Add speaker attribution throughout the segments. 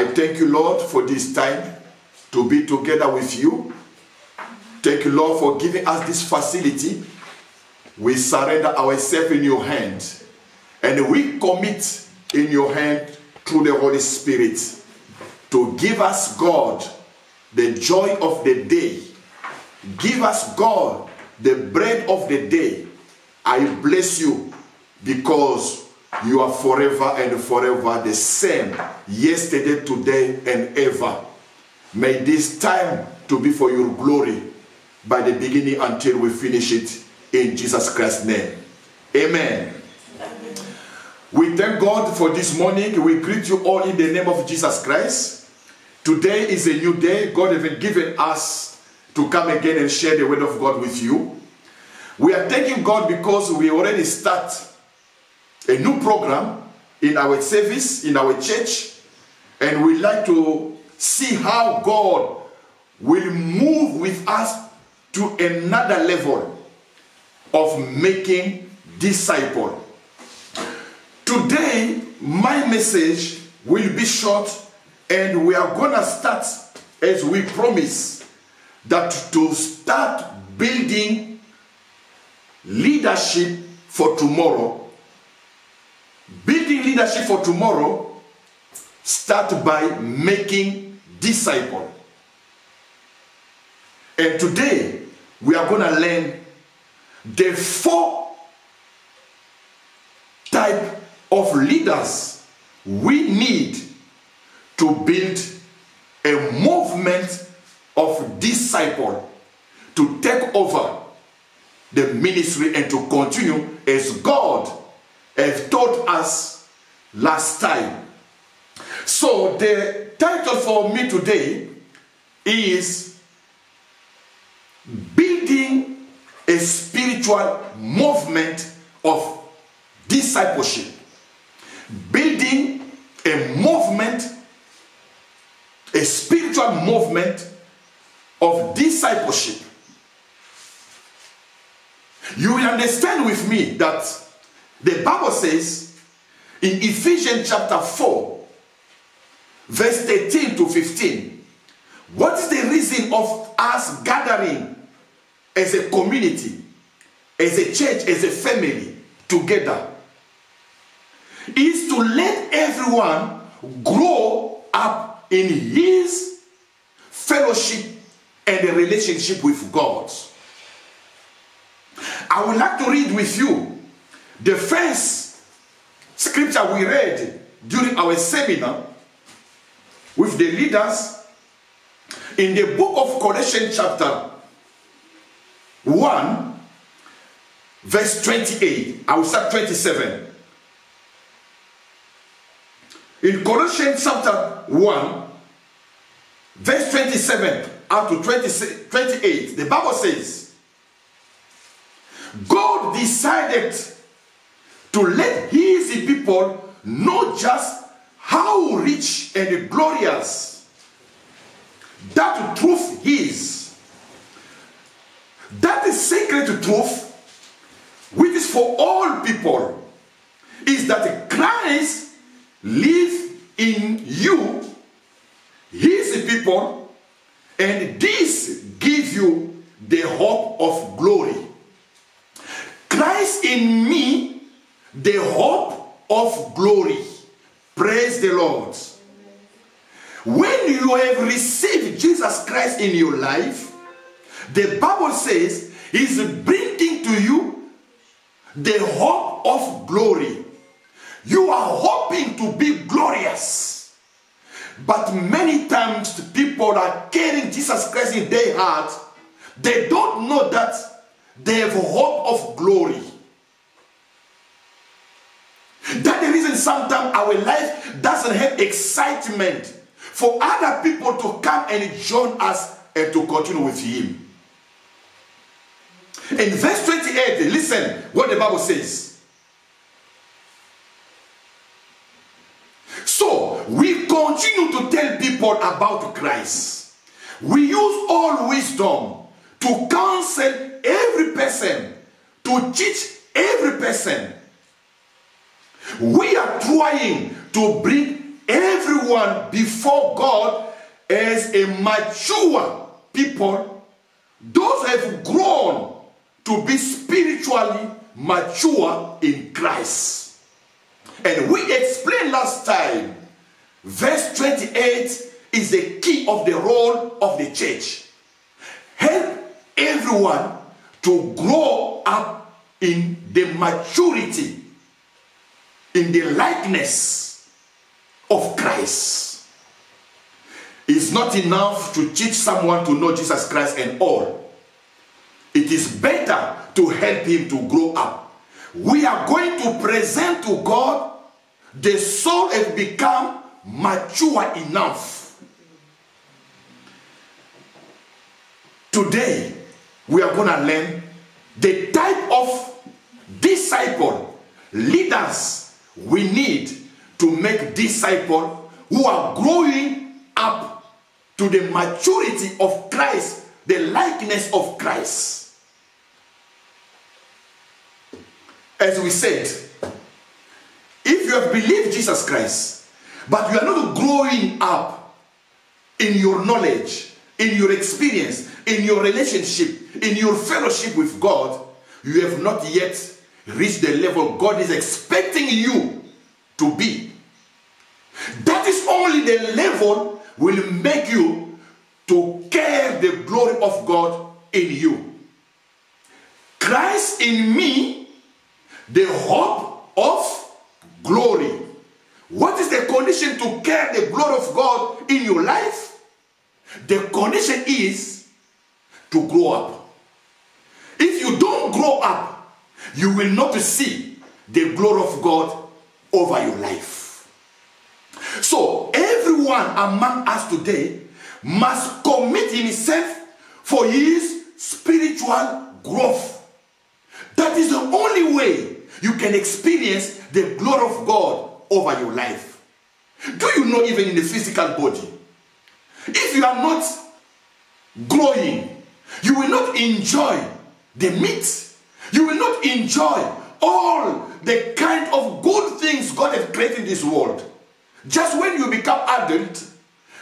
Speaker 1: I thank you, Lord, for this time to be together with you. Thank you, Lord, for giving us this facility. We surrender ourselves in your hand, and we commit in your hand through the Holy Spirit to give us, God, the joy of the day. Give us, God, the bread of the day. I bless you because you are forever and forever the same, yesterday, today, and ever. May this time to be for your glory by the beginning until we finish it in Jesus Christ's name. Amen. We thank God for this morning. We greet you all in the name of Jesus Christ. Today is a new day. God has given us to come again and share the word of God with you. We are thanking God because we already start a new program in our service, in our church, and we like to see how God will move with us to another level of making disciples. Today, my message will be short, and we are going to start, as we promised, that to start building leadership for tomorrow. Building leadership for tomorrow start by making disciples. And today, we are going to learn the 4 types of leaders we need to build a movement of disciples to take over the ministry and to continue as God has taught us last time. So the title for me today is Building a Spiritual Movement of Discipleship. Building a movement, a spiritual movement of discipleship. You will understand with me that the Bible says in Ephesians chapter 4, verse 13 to 15, what is the reason of us gathering as a community, as a church, as a family together? Is to let everyone grow up in his fellowship and a relationship with God. I would like to read with you the first scripture we read during our seminar with the leaders in the book of Colossians chapter 1 verse 28. I will start 27. In Colossians chapter 1 verse 27 up to 28, the Bible says, God decided to let his people know just how rich and glorious that truth is. That is sacred truth, which is for all people, is that Christ lives in you, his people, and this gives you the hope of glory. Christ in me, the hope of glory. Praise the Lord. When you have received Jesus Christ in your life, the Bible says he's bringing to you the hope of glory. You are hoping to be glorious. But many times people are carrying Jesus Christ in their heart. They don't know that they have hope of glory. That's the reason sometimes our life doesn't have excitement for other people to come and join us and to continue with him. In verse 28, listen what the Bible says. So, we continue to tell people about Christ. We use all wisdom to counsel every person, to teach every person. We are trying to bring everyone before God as a mature people, those who have grown to be spiritually mature in Christ. And we explained last time, verse 28 is the key of the role of the church. Help everyone to grow up in the maturity, in the likeness of Christ. It's not enough to teach someone to know Jesus Christ and all. It is better to help him to grow up. We are going to present to God the soul has become mature enough. Today, we are going to learn the type of disciple, leaders we need to make disciples who are growing up to the maturity of Christ, the likeness of Christ. As we said, if you have believed Jesus Christ, but you are not growing up in your knowledge, in your experience, in your relationship, in your fellowship with God, you have not yet reached the level God is expecting you to be. That is only the level will make you to carry the glory of God in you. Christ in me, the hope of glory. What is the condition to carry the glory of God in your life? The condition is to grow up. If you don't grow up, you will not see the glory of God over your life. So everyone among us today must commit himself for his spiritual growth. That is the only way you can experience the glory of God over your life. Do you know, even in the physical body, if you are not growing, you will not enjoy the meat. You will not enjoy all the kind of good things God has created in this world. Just when you become adult,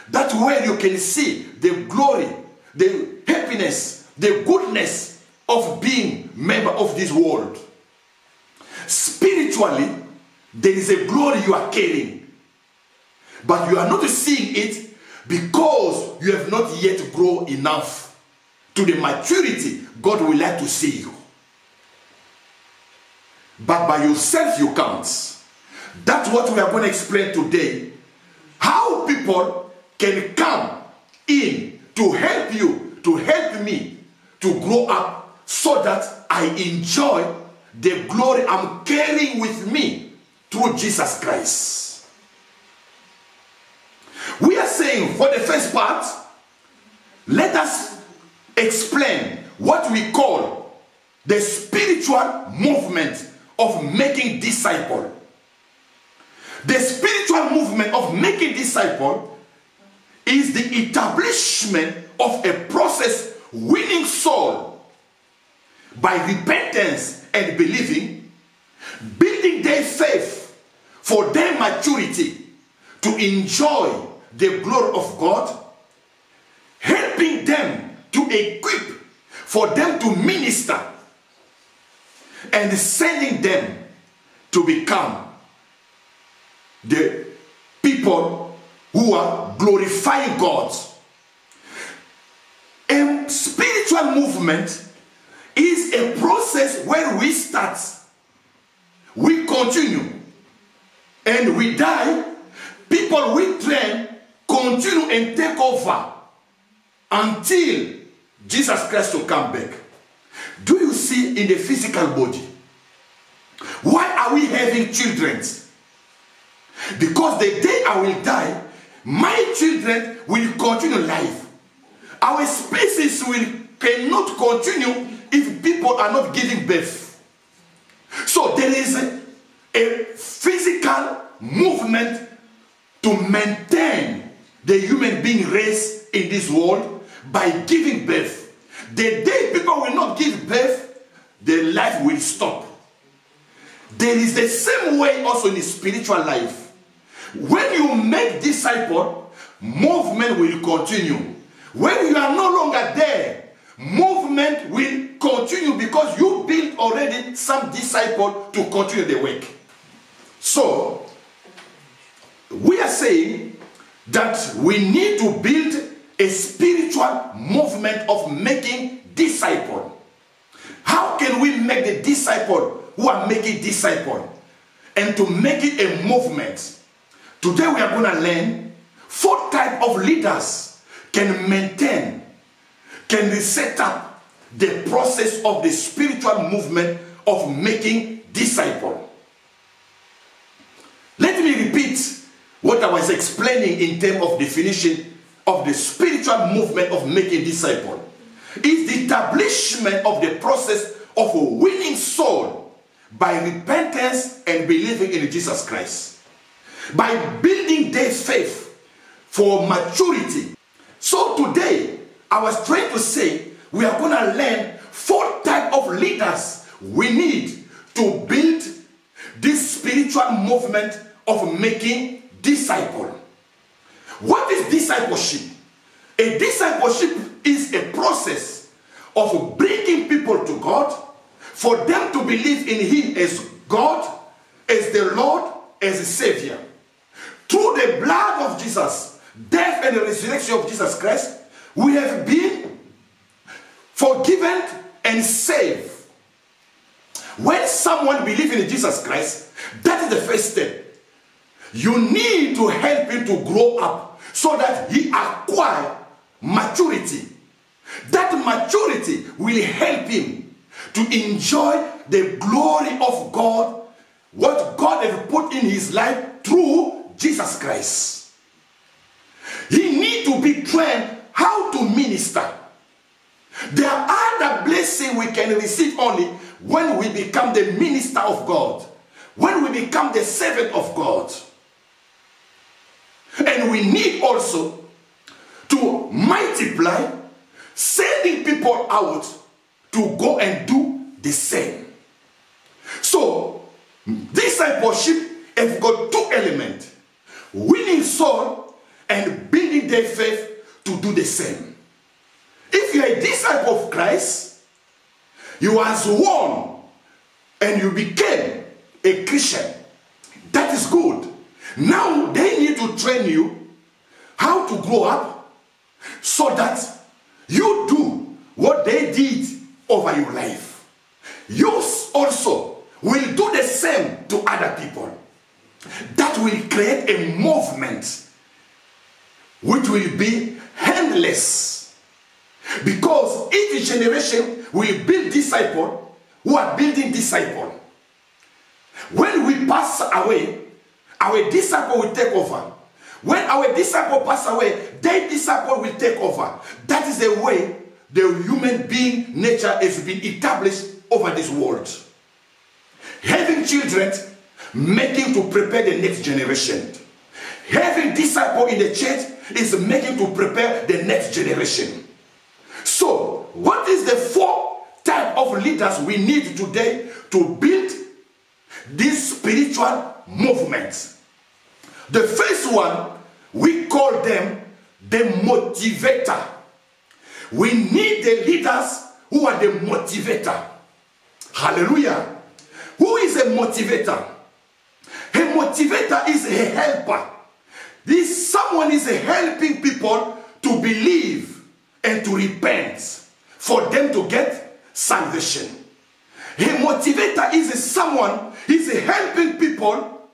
Speaker 1: that's where you can see the glory, the happiness, the goodness of being member of this world. Spiritually, there is a glory you are carrying, but you are not seeing it because you have not yet grown enough to the maturity God would like to see you. But by yourself you can't. That's what we are going to explain today. How people can come in to help you, to help me to grow up so that I enjoy the glory I'm carrying with me through Jesus Christ. We are saying, for the first part, let us explain what we call the spiritual movement of making disciples. The spiritual movement of making disciples is the establishment of a process winning soul by repentance and believing, building their faith for their maturity to enjoy the glory of God, helping them to equip for them to minister, and sending them to become the people who are glorifying God. A spiritual movement is a process where we start, we continue, and we die. People we train continue and take over until Jesus Christ will come back. Do you see in the physical body? Why are we having children? Because the day I will die, my children will continue life. Our species cannot continue if people are not giving birth. So there is a physical movement to maintain the human being race in this world by giving birth. The day people will not give birth, their life will stop. There is the same way also in the spiritual life. When you make disciple, movement will continue. When you are no longer there, movement will continue because you built already some disciple to continue the work. So, we are saying that we need to build a spiritual movement of making disciple. How can we make the disciple who are making disciple and to make it a movement? Today we are going to learn 4 types of leaders can maintain, can set up the process of the spiritual movement of making disciple. Let me repeat what I was explaining in terms of definition of the spiritual movement of making disciple. Is the establishment of the process of a winning soul by repentance and believing in Jesus Christ. By building their faith for maturity. So today, I was trying to say, we are going to learn 4 types of leaders we need to build this spiritual movement of making disciple. What is discipleship? A discipleship is a process of bringing people to God, for them to believe in Him as God, as the Lord, as a Savior. Through the blood of Jesus, death and the resurrection of Jesus Christ, we have been forgiven and saved. When someone believes in Jesus Christ, that is the first step. You need to help him to grow up so that he acquire maturity. That maturity will help him to enjoy the glory of God, what God has put in his life through Jesus Christ. He needs to be trained how to minister. There are other blessings we can receive only when we become the minister of God, when we become the servant of God. And we need also to multiply, sending people out to go and do the same. So, discipleship has got 2 elements: winning soul and building their faith to do the same. If you are a disciple of Christ, you are one and you became a Christian. That is good. Now they need to train you how to grow up so that you do what they did over your life. You also will do the same to other people. That will create a movement which will be endless. Because each generation will build disciples who are building disciples. When we pass away, our disciple will take over. When our disciple pass away, their disciple will take over. That is the way the human being nature has been established over this world. Having children, making to prepare the next generation. Having disciple in the church is making to prepare the next generation. So, what is the 4 types of leaders we need today to build this spiritual movement? The first one, we call them the motivator. We need the leaders who are the motivator. Hallelujah. Who is a motivator? A motivator is a helper. Someone is helping people to believe and to repent for them to get salvation. A motivator is someone is helping people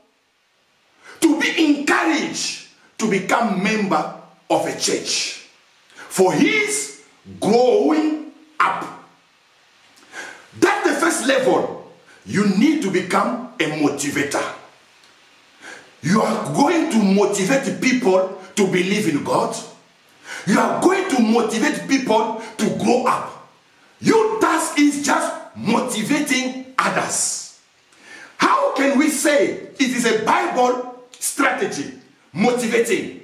Speaker 1: to be encouraged to become member of a church for his growing up. That's the first level. You need to become a motivator. You are going to motivate people to believe in God. You are going to motivate people to grow up. Your task is just motivating others. How can we say it is a Bible strategy, motivating?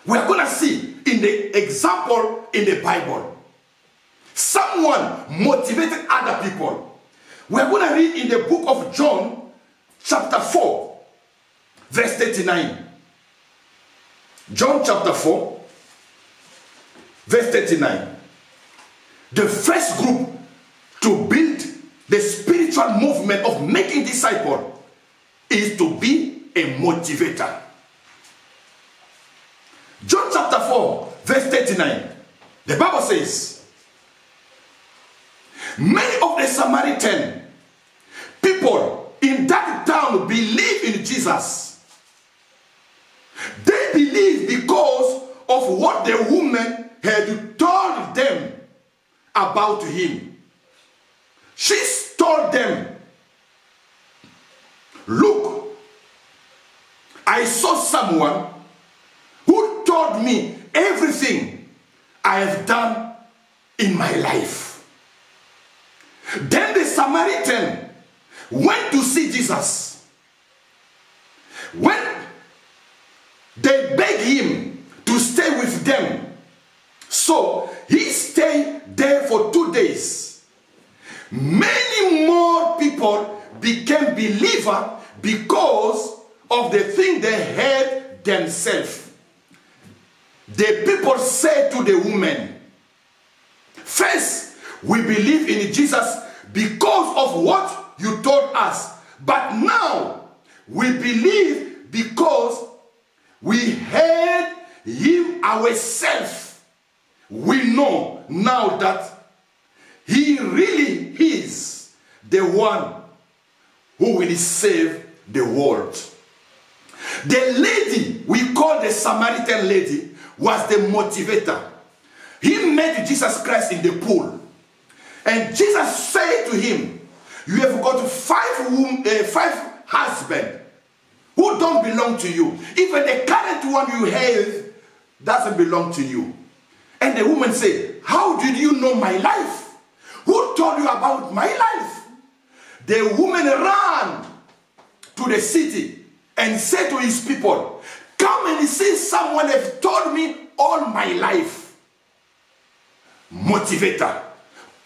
Speaker 1: We are going to see in the example in the Bible. Someone motivated other people. We are going to read in the book of John, chapter 4, verse 39. John chapter 4, verse 39. The first group to build the spiritual movement of making disciples is to be a motivator. John chapter 4, verse 39. The Bible says, many of the Samaritan people in that town believe in Jesus. They believe because of what the woman had told them about him. She told them, look, I saw someone who told me everything I have done in my life. Then the Samaritan went to see Jesus. When they begged him to stay with them, so he stayed there for 2 days. Many more people became believers because of the thing they heard themselves. The people said to the woman, first, we believe in Jesus because of what you told us. But now, we believe because we heard him ourselves. We know now that he really is the one who will save the world. The lady we call the Samaritan lady was the motivator. He met Jesus Christ in the pool. And Jesus said to him, you have got five husbands who don't belong to you. Even the current one you have doesn't belong to you. And the woman said, how did you know my life? Who told you about my life? The woman ran to the city and said to his people, come and see, someone has told me all my life. Motivator.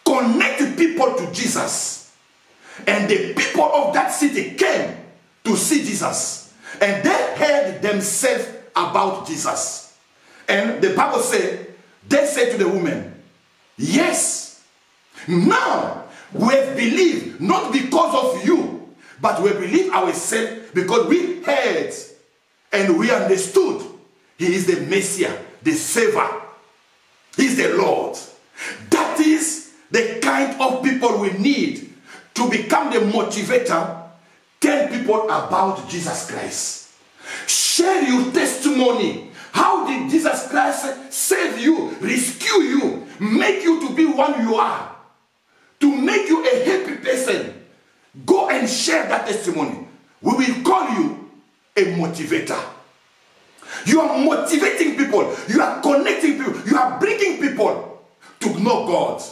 Speaker 1: Connect people to Jesus. And the people of that city came to see Jesus. And they heard themselves about Jesus. And the Bible said, they said to the woman, yes, now we have believed, not because of you, but we believe ourselves because we heard and we understood he is the Messiah, the Savior. He is the Lord. That is the kind of people we need to become the motivator. Tell people about Jesus Christ. Share your testimony. How did Jesus Christ save you, rescue you, make you to be one you are, to make you a happy person? Go and share that testimony. We will call you a motivator. You are motivating people. You are connecting people. You are bringing people to know God.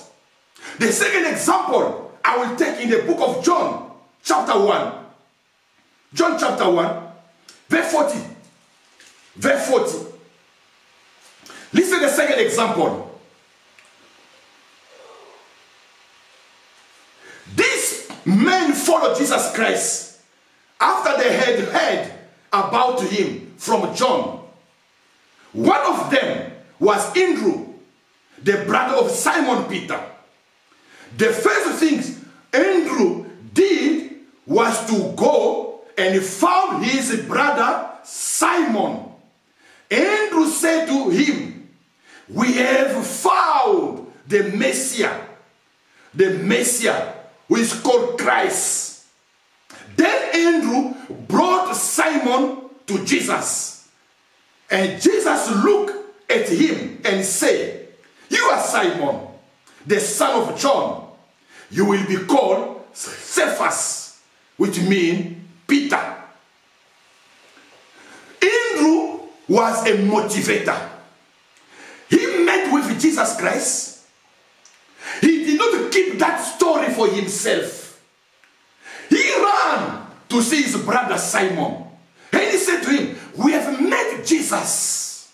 Speaker 1: The second example I will take in the book of John, chapter 1. John chapter 1, verse 40. Verse 40. Listen to the second example. These men followed Jesus Christ after they had heard about him from John. One of them was Andrew, the brother of Simon Peter. The first thing Andrew did was to go and found his brother Simon. Andrew said to him, we have found the Messiah who is called Christ. Then Andrew brought Simon to Jesus. And Jesus looked at him and said, you are Simon, the son of John. You will be called Cephas, which means Peter. Andrew was a motivator. He met with Jesus Christ. He did not keep that story for himself. He ran to see his brother Simon. And he said to him, we have met Jesus.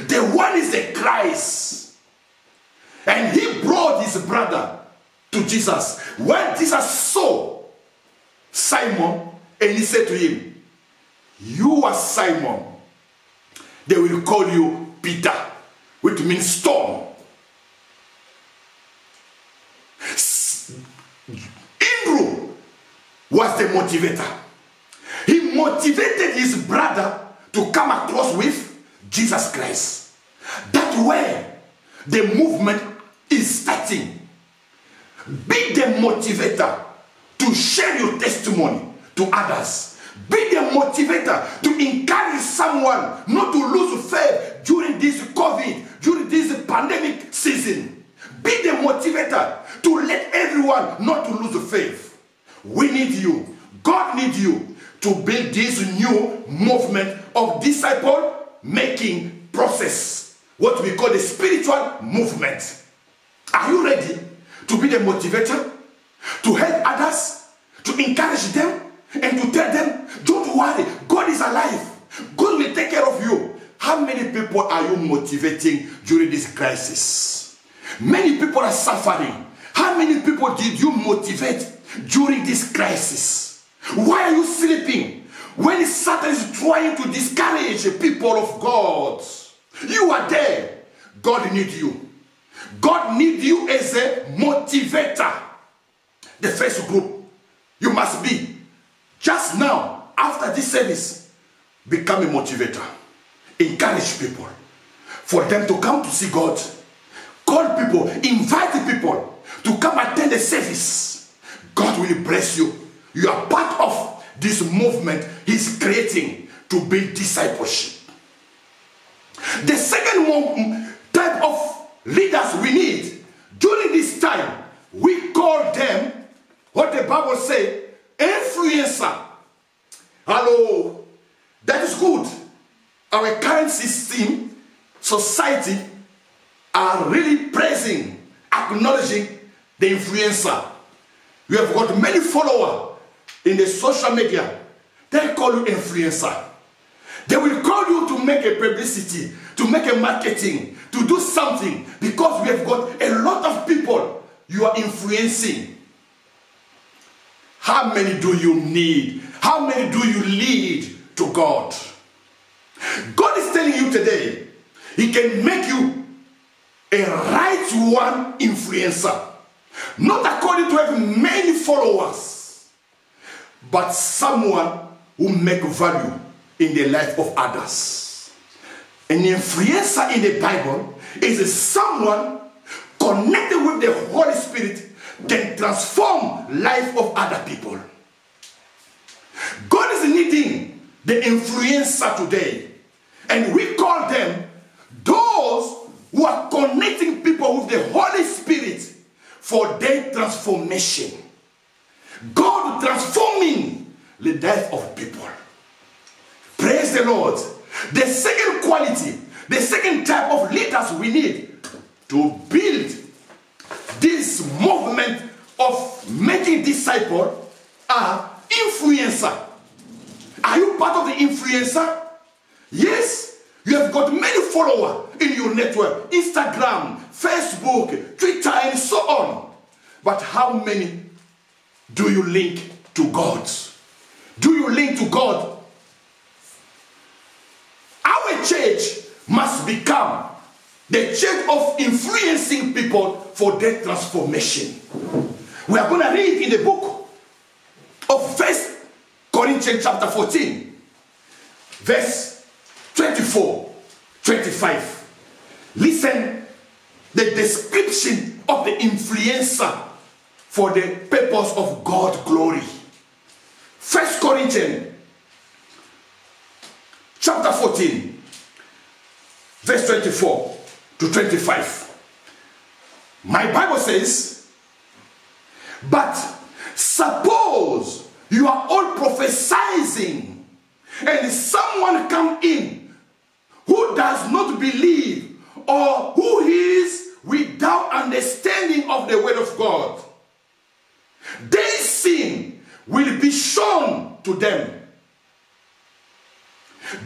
Speaker 1: The one is the Christ. And he brought his brother to Jesus. When Jesus saw Simon, and he said to him, You are Simon. They will call you Peter, which means storm. Andrew was the motivator. He motivated his brother to come across with Jesus Christ. That's where the movement is starting. Be the motivator to share your testimony to others. Be the motivator to encourage someone not to lose faith during this COVID, during this pandemic season. Be the motivator to let everyone not to lose faith. We need you. God needs you to build this new movement of disciple-making process. What we call the spiritual movement. Are you ready to be the motivator? To help others? To encourage them? And to tell them, don't worry, God is alive. God will take care of you. How many people are you motivating during this crisis? Many people are suffering. How many people did you motivate during this crisis? Why are you sleeping when Satan is trying to discourage people of God? You are there. God needs you. God needs you as a motivator. The first group you must be. Just now, after this service, become a motivator. Encourage people for them to come to see God. Call people, invite people to come attend the service. God will bless you. You are part of this movement He's creating to build discipleship. The second type of leaders we need during this time, we call them, what the Bible says, influencer. Hello. That is good. Our current system, society, are really praising, acknowledging the influencer. We have got many followers in the social media. They call you influencer. They will call you to make a publicity, to make a marketing, to do something, because we have got a lot of people you are influencing. How many do you need? How many do you lead to God? God is telling you today, He can make you a right one influencer. Not according to having many followers, but someone who make value in the life of others. An influencer in the Bible is someone connected with the Holy Spirit can transform life of other people. God is needing the influencer today, and we call them those who are connecting people with the Holy Spirit for their transformation. God transforming the life of people. Praise the Lord. The second quality, the second type of leaders we need to build this movement of making disciples are influencer. Are you part of the influencer? Yes, you have got many followers in your network, Instagram, Facebook, Twitter, and so on. But how many do you link to God? Do you link to God? Our church must become the church of influencing people for their transformation. We are going to read in the book of 1 Corinthians chapter 14, verse 24, 25. Listen, the description of the influencer for the purpose of God's glory. 1 Corinthians chapter 14, verse 24 to 25. My Bible says, but suppose you are all prophesying and someone come in who does not believe or who is without understanding of the word of God. Their sin will be shown to them.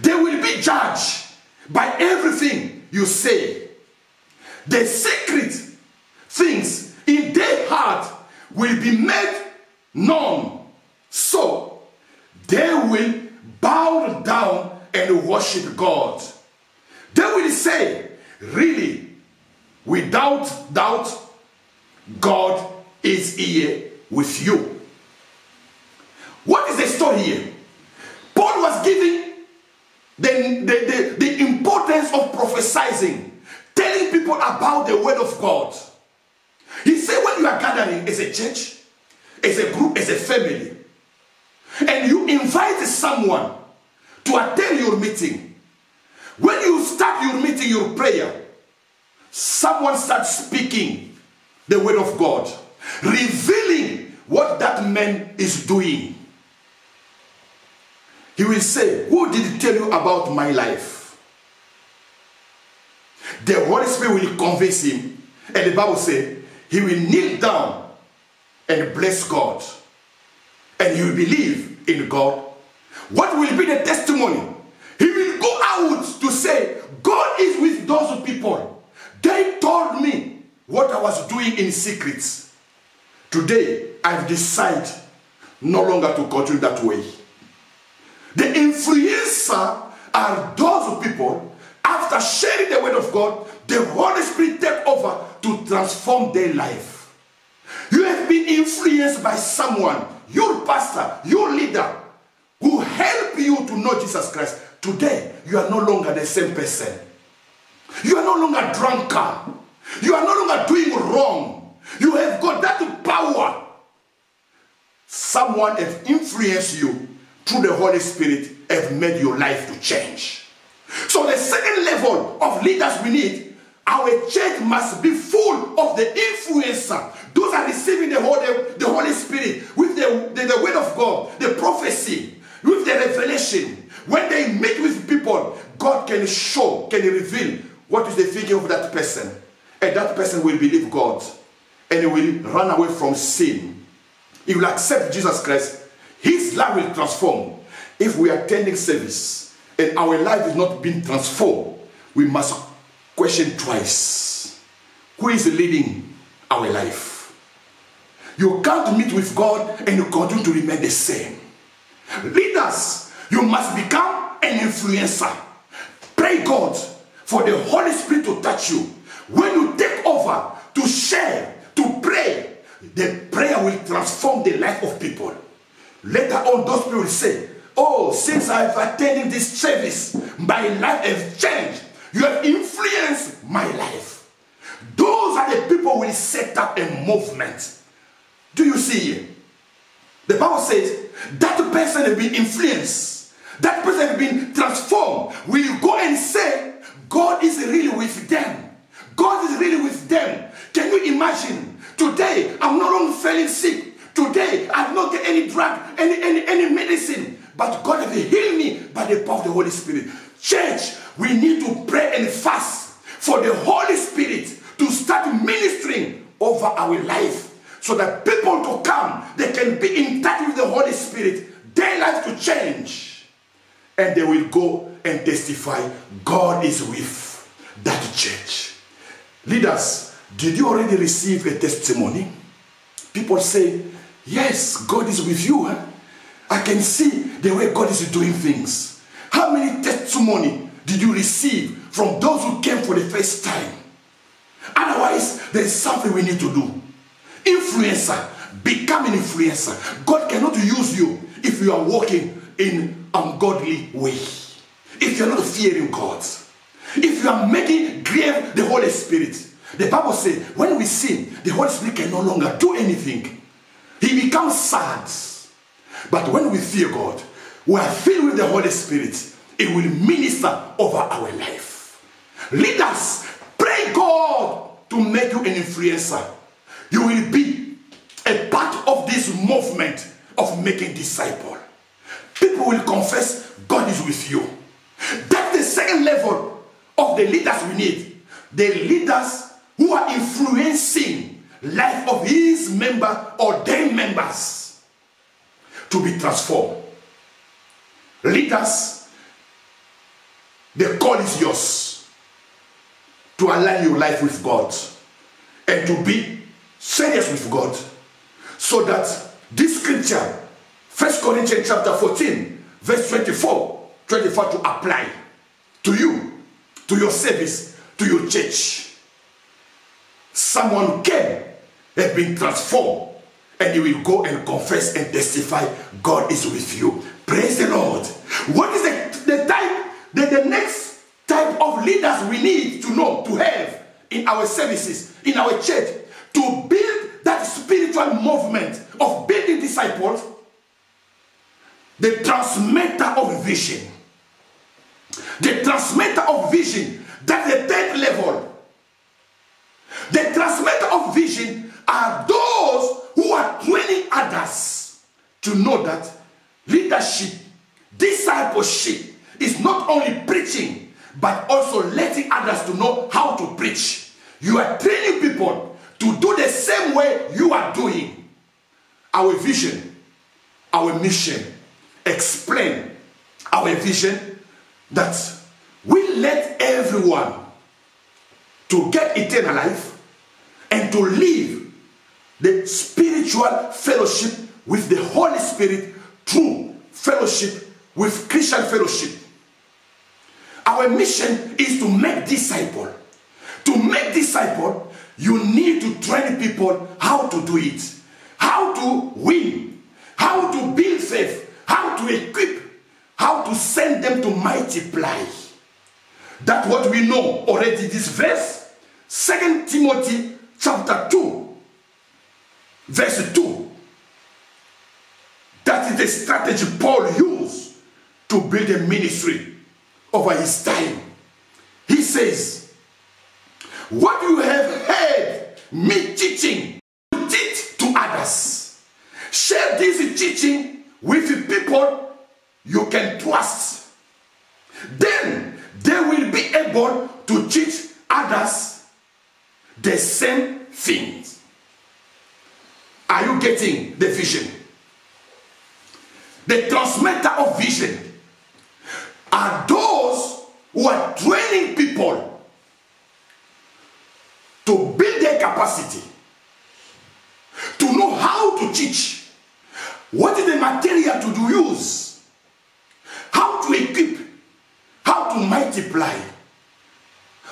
Speaker 1: They will be judged by everything you say. The secret things in their heart will be made known. So they will bow and worship God. They will say, really, without doubt, God is here with you. What is the story here? Paul was giving the importance of prophesying, telling people about the word of God. He said when you are gathering as a church, as a group, as a family, and you invite someone to attend your meeting, when you start your meeting, your prayer, someone starts speaking the word of God, revealing what that man is doing. He will say, who did tell you about my life? The Holy Spirit will convince him, and the Bible says he will kneel down and bless God, and he will believe in God. What will be the testimony? He will go out to say, God is with those people. They told me what I was doing in secret. Today, I've decided no longer to continue that way. The influencer are those people, after sharing the word of God, the Holy Spirit take over to transform their life. You have been influenced by someone, your pastor, your leader, who help you to know Jesus Christ. Today, you are no longer the same person. You are no longer drunkard. You are no longer doing wrong. You have got that power. Someone has influenced you through the Holy Spirit, have made your life to change. So the second level of leaders we need, our church must be full of the influencer. Those are receiving the Holy Spirit with the word of God, the prophecy, with the revelation. When they meet with people, God can show, can reveal what is the thinking of that person. And that person will believe God. And he will run away from sin. He will accept Jesus Christ. His life will transform. If we are attending service and our life is not being transformed, we must question twice. Who is leading our life? You can't meet with God and you continue to remain the same. Leaders, you must become an influencer. Pray God for the Holy Spirit to touch you. When you take over to share, to pray, the prayer will transform the life of people. Later on, those people will say, oh, since I've attended this service, my life has changed. You have influenced my life. Those are the people who will set up a movement. Do you see it? The Bible says that person has been influenced. That person has been transformed. Will you go and say, God is really with them? God is really with them. Can you imagine? Today, I'm no longer feeling sick. Today, I've not get any drug, any medicine. But God has healed me by the power of the Holy Spirit. Church, we need to pray and fast for the Holy Spirit to start ministering over our life. So that people to come, they can be in touch with the Holy Spirit. Their life to change. And they will go and testify, God is with that church. Leaders, did you already receive a testimony? People say, yes, God is with you. Huh? I can see the way God is doing things. How many testimony did you receive from those who came for the first time? Otherwise, there is something we need to do. Influencer. Become an influencer. God cannot use you if you are walking in ungodly way. If you are not fearing God. If you are making grieve the Holy Spirit. The Bible says, when we sin, the Holy Spirit can no longer do anything. He becomes sad. But when we fear God, we are filled with the Holy Spirit. It will minister over our life. Leaders, pray God to make you an influencer. You will be a part of this movement of making disciples. People will confess God is with you. That's the second level of the leaders we need. The leaders who are influencing life of his member or their members to be transformed. Leaders, the call is yours to align your life with God and to be serious with God, so that this scripture, 1 Corinthians chapter 14, verse 24 24 to apply to you, to your service, to your church. Someone came, have been transformed, and you will go and confess and testify God is with you. Praise the Lord. What is the next type of leaders we need to know, to have in our services, in our church, to build that spiritual movement of building disciples? The transmitter of vision. The transmitter of vision, that's the third level. The transmitter of vision are those who are training others to know that leadership, discipleship is not only preaching, but also letting others to know how to preach. You are training people to do the same way you are doing. Our vision, our mission, explain our vision that we let everyone to get eternal life and to live the spiritual fellowship with the Holy Spirit through fellowship with Christian fellowship. Our mission is to make disciples. To make disciples, you need to train people how to do it, how to win, how to build faith, how to equip, how to send them to multiply. That's what we know already. This verse, 2 Timothy chapter 2, verse 2. That is the strategy Paul used to build a ministry over his time. He says, what you have heard me teaching, teach to others. Share this teaching with people you can trust. Then they will be able to teach others the same things. Are you getting the vision? The transmitter of vision are those who are training people to build their capacity, to know how to teach, what is the material to use, how to equip, how to multiply.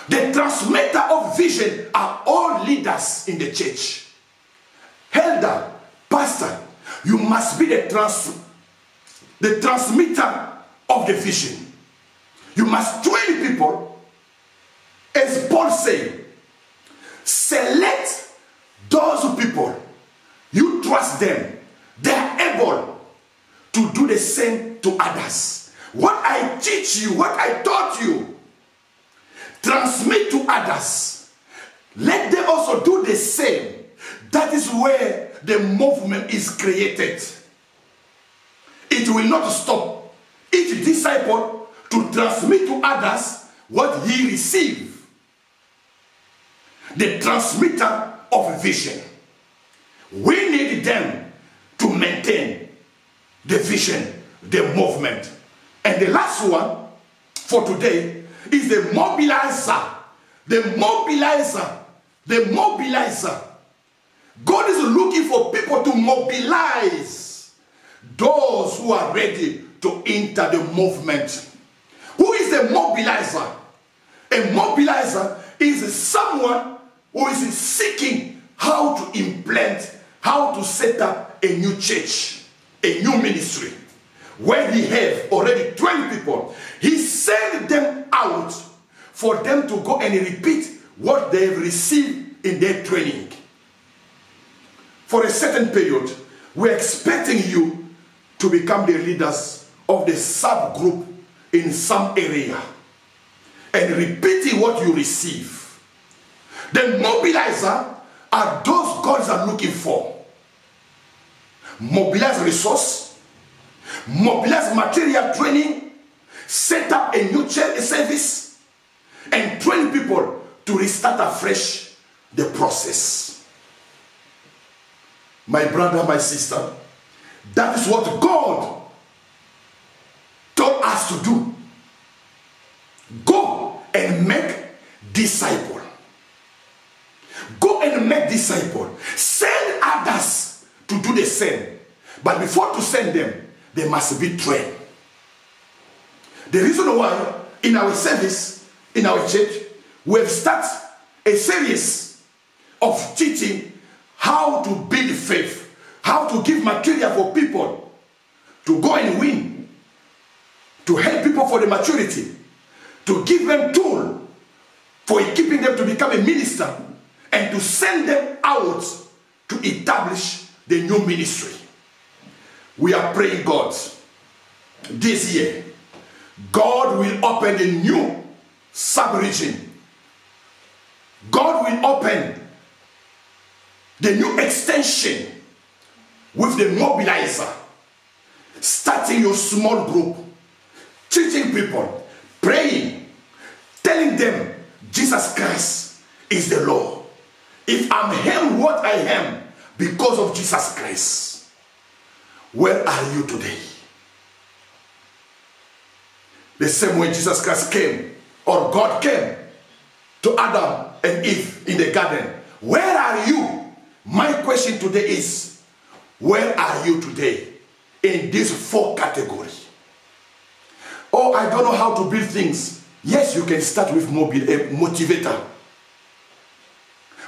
Speaker 1: The transmitter of vision are all leaders in the church. Elder, pastor, you must be the transmitter of the vision. You must train people, as Paul said, select those people, you trust them, they are able to do the same to others. What I teach you, what I taught you, transmit to others. Let them also do the same. That is where the movement is created. It will not stop. Each disciple to transmit to others what he received. The transmitter of vision. We need them to maintain the vision, the movement. And the last one for today is the mobilizer. The mobilizer. The mobilizer. God is looking for people to mobilize those who are ready to enter the movement. Who is the mobilizer? A mobilizer is someone who is seeking how to implant, how to set up a new church, a new ministry. When he have already 12 people, he sent them out for them to go and repeat what they have received in their training. For a certain period, we're expecting you to become the leaders of the subgroup in some area and repeating what you receive. The mobilizer are those God are looking for. Mobilize resource, mobilize material training, set up a new church service, and train people to restart afresh the process. My brother, my sister, that is what God told us to do. Go and make disciples. Go and make disciples. Send others to do the same. But before to send them, they must be trained. The reason why in our service, in our church, we have started a series of teaching how to build faith, how to give material for people to go and win, to help people for the maturity, to give them tool for equipping them to become a minister, and to send them out to establish the new ministry. We are praying God this year, God will open a new sub-region. God will open the new extension with the mobilizer, starting your small group, teaching people, praying, telling them Jesus Christ is the Lord. If I am what I am because of Jesus Christ, where are you today? The same way Jesus Christ came, or God came to Adam and Eve in the garden. Where are you? My question today is, where are you today in these 4 categories? Oh, I don't know how to build things. Yes, you can start with motivator.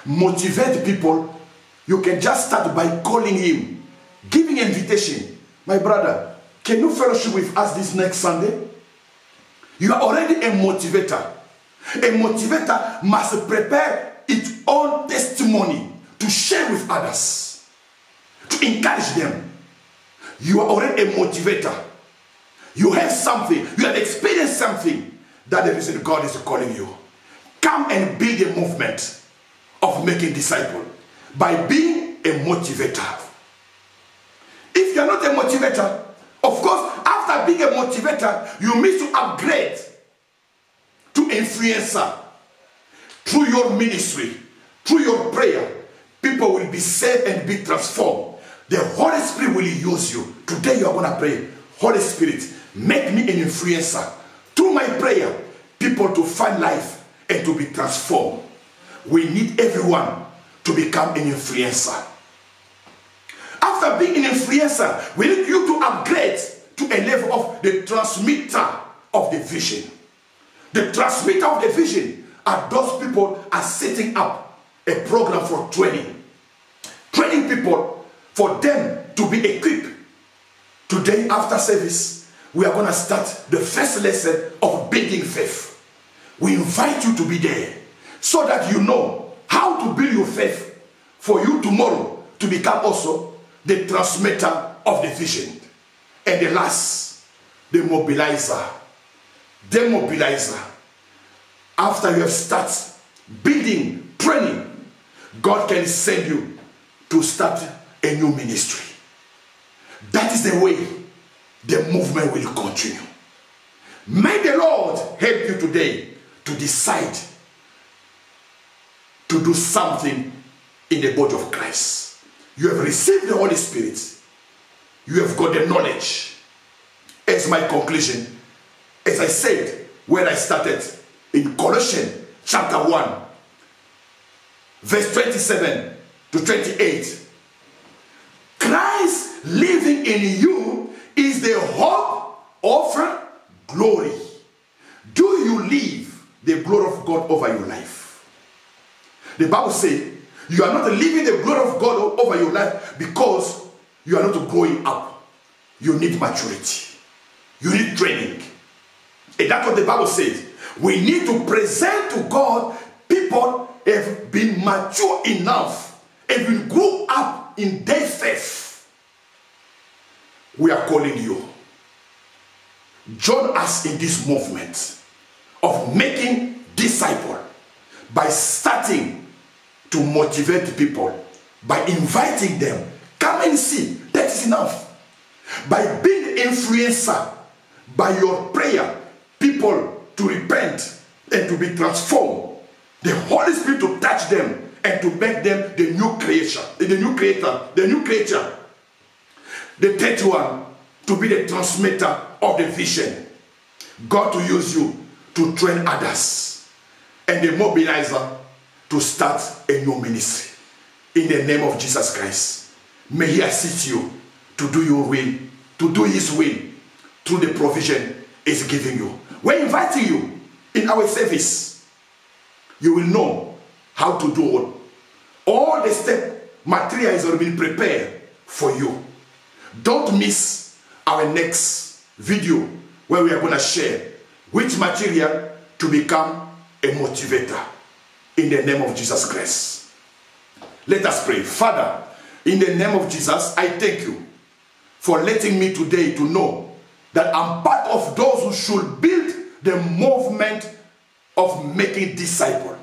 Speaker 1: Motivate people. You can just start by calling him, giving invitation. My brother, can you fellowship with us this next Sunday? You are already a motivator. A motivator must prepare its own testimony to share with others, to encourage them. You are already a motivator. You have something, you have experienced something. That the reason God is calling you. Come and build a movement of making disciples by being a motivator. If you are not a motivator, of course, after being a motivator, you need to upgrade to influencer. Through your ministry, through your prayer, people will be saved and be transformed. The Holy Spirit will use you. Today you are going to pray, Holy Spirit, make me an influencer. Through my prayer, people to find life and to be transformed. We need everyone to become an influencer. After being an influencer, we need you to upgrade to a level of the transmitter of the vision. The transmitter of the vision are those people are setting up a program for training. Training people for them to be equipped. Today after service, we are going to start the first lesson of building faith. We invite you to be there so that you know how to build your faith for you tomorrow to become also the transmitter of the vision. And the last, the mobilizer. The mobilizer. After you have started building, training, God can send you to start a new ministry. That is the way the movement will continue. May the Lord help you today to decide to do something in the body of Christ. You have received the Holy Spirit. You have got the knowledge. As my conclusion, as I said when I started in Colossians chapter 1, verse 27 to 28. Christ living in you is the hope of glory. Do you live the glory of God over your life? The Bible says you are not living the glory of God over your life because you are not growing up. You need maturity. You need training. And that's what the Bible says. We need to present to God people who have been mature enough, have been grew up in their faith. We are calling you. Join us in this movement of making disciples by starting to motivate people, by inviting them. Come and see. That is enough. By being influencer, by your prayer, people to repent and to be transformed. The Holy Spirit to touch them and to make them the new creation, the new creator, the new creature. The third one, to be the transmitter of the vision. God to use you to train others. And the mobilizer to start a new ministry. In the name of Jesus Christ. May He assist you to do your will, to do His will through the provision is giving you. We're inviting you in our service. You will know how to do it. All the step material has already been prepared for you. Don't miss our next video where we are going to share which material to become a motivator in the name of Jesus Christ. Let us pray. Father, in the name of Jesus, I thank you for letting me today to know that I'm part of those who should build the movement of making disciples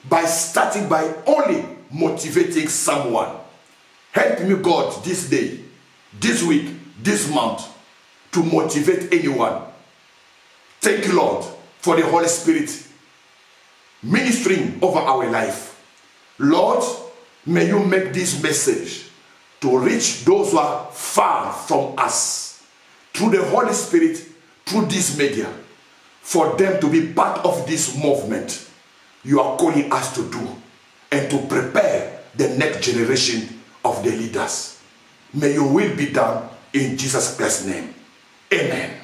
Speaker 1: by starting by only motivating someone. Help me, God, this day, this week, this month, to motivate anyone. Thank you, Lord, for the Holy Spirit ministering over our life. Lord, may you make this message to reach those who are far from us through the Holy Spirit, through this media, for them to be part of this movement you are calling us to do and to prepare the next generation of the leaders. May your will be done in Jesus Christ's name. Amen.